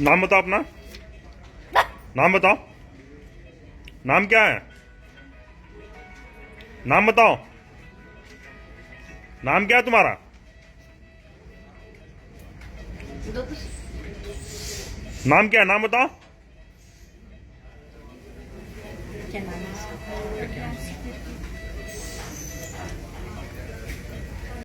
नाम बताओ अपना। नाम बताओ। नाम क्या है? नाम बताओ। नाम क्या है तुम्हारा? नाम क्या है? नाम बताओ। क्या नाम है?